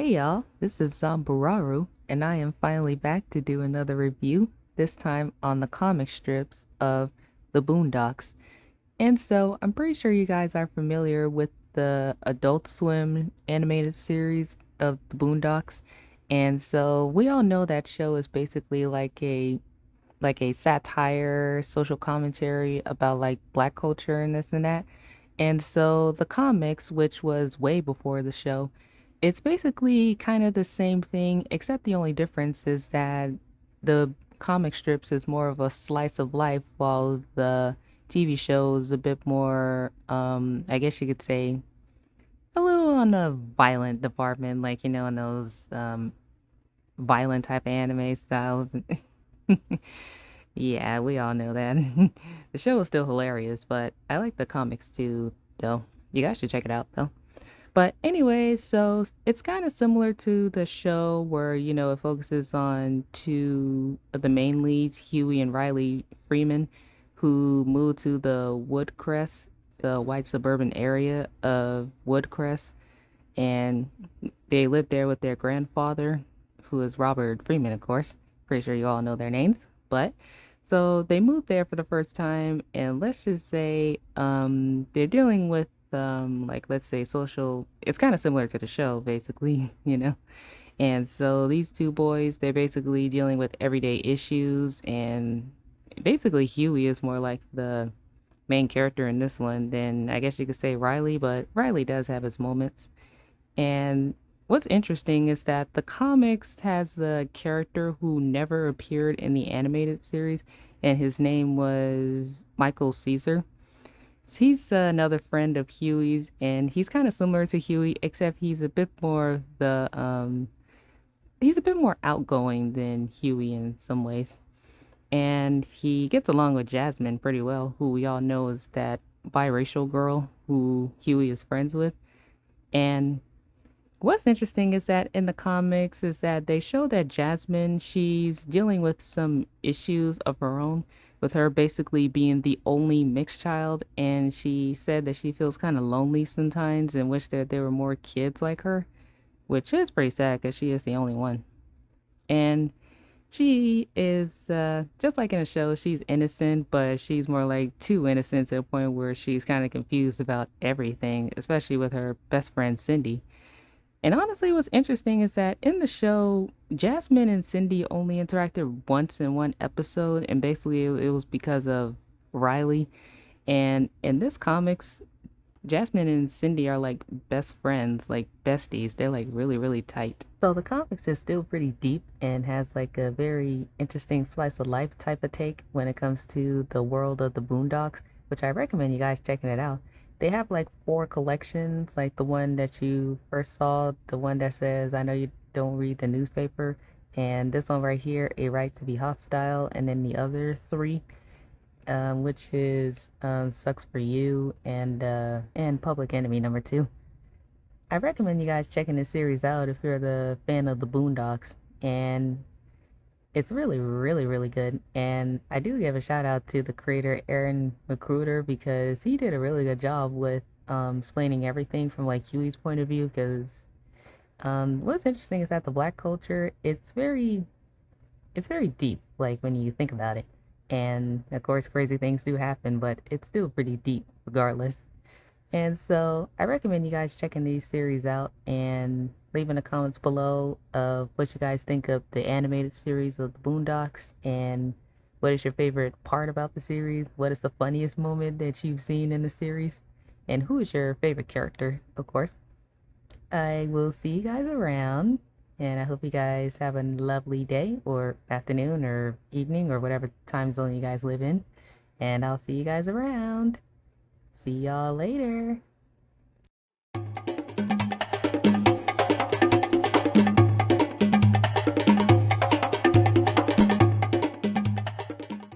Hey y'all, this is Zambararu, and I am finally back to do another review, this time on the comic strips of the Boondocks. And so I'm pretty sure you guys are familiar with the Adult Swim animated series of the Boondocks. And so we all know that show is basically like a satire, social commentary about like black culture and this and that. And so the comics, which was way before the show, it's basically kind of the same thing, except the only difference is that the comic strips is more of a slice of life, while the TV show is a bit more, I guess you could say, a little on the violent department, like, in those violent type anime styles. Yeah, we all know that. The show is still hilarious, but I like the comics too, though. You guys should check it out, though. But anyway, so it's kind of similar to the show where, it focuses on two of the main leads, Huey and Riley Freeman, who moved to the Woodcrest, the white suburban area of Woodcrest, and they lived there with their grandfather, who is Robert Freeman, of course. Pretty sure you all know their names. But so they moved there for the first time, and let's just say they're dealing with like let's say social. It's kind of similar to the show, basically, And so these two boys, they're basically dealing with everyday issues, and basically Huey is more like the main character in this one than I guess you could say Riley, but Riley does have his moments. And what's interesting is that the comics has a character who never appeared in the animated series, and his name was Michael Caesar. He's another friend of Huey's, and he's kind of similar to Huey, except he's a bit more outgoing than Huey in some ways. And he gets along with Jasmine pretty well, who we all know is that biracial girl who Huey is friends with. And what's interesting is that in the comics is that they show that Jasmine, she's dealing with some issues of her own, with her basically being the only mixed child, and she said that she feels kind of lonely sometimes and wish that there were more kids like her, which is pretty sad because she is the only one. And she is just like in the show, she's innocent, but she's more like too innocent to the point where she's kind of confused about everything, especially with her best friend Cindy. And honestly, what's interesting is that in the show, Jasmine and Cindy only interacted once in one episode, and basically it was because of Riley. And in this comics, Jasmine and Cindy are like best friends, like besties. They're like really, really tight. So the comics is still pretty deep and has like a very interesting slice of life type of take when it comes to the world of the Boondocks, which I recommend you guys checking it out. They have like four collections, like the one that you first saw, the one that says, I know you don't read the newspaper, and this one right here, A Right to Be Hostile, and then the other three, which is Sucks for You and Public Enemy number two. I recommend you guys checking this series out if you're the fan of the Boondocks, and it's really, really, really good. And I do give a shout out to the creator Aaron McGruder because he did a really good job with explaining everything from like Huey's point of view. Because what's interesting is that the black culture it's very deep, like when you think about it. And of course, crazy things do happen, but it's still pretty deep regardless. And so I recommend you guys checking these series out and leaving the comments below of what you guys think of the animated series of the Boondocks and what is your favorite part about the series? What is the funniest moment that you've seen in the series? And who is your favorite character, of course? I will see you guys around, and I hope you guys have a lovely day or afternoon or evening or whatever time zone you guys live in. And I'll see you guys around. See y'all later.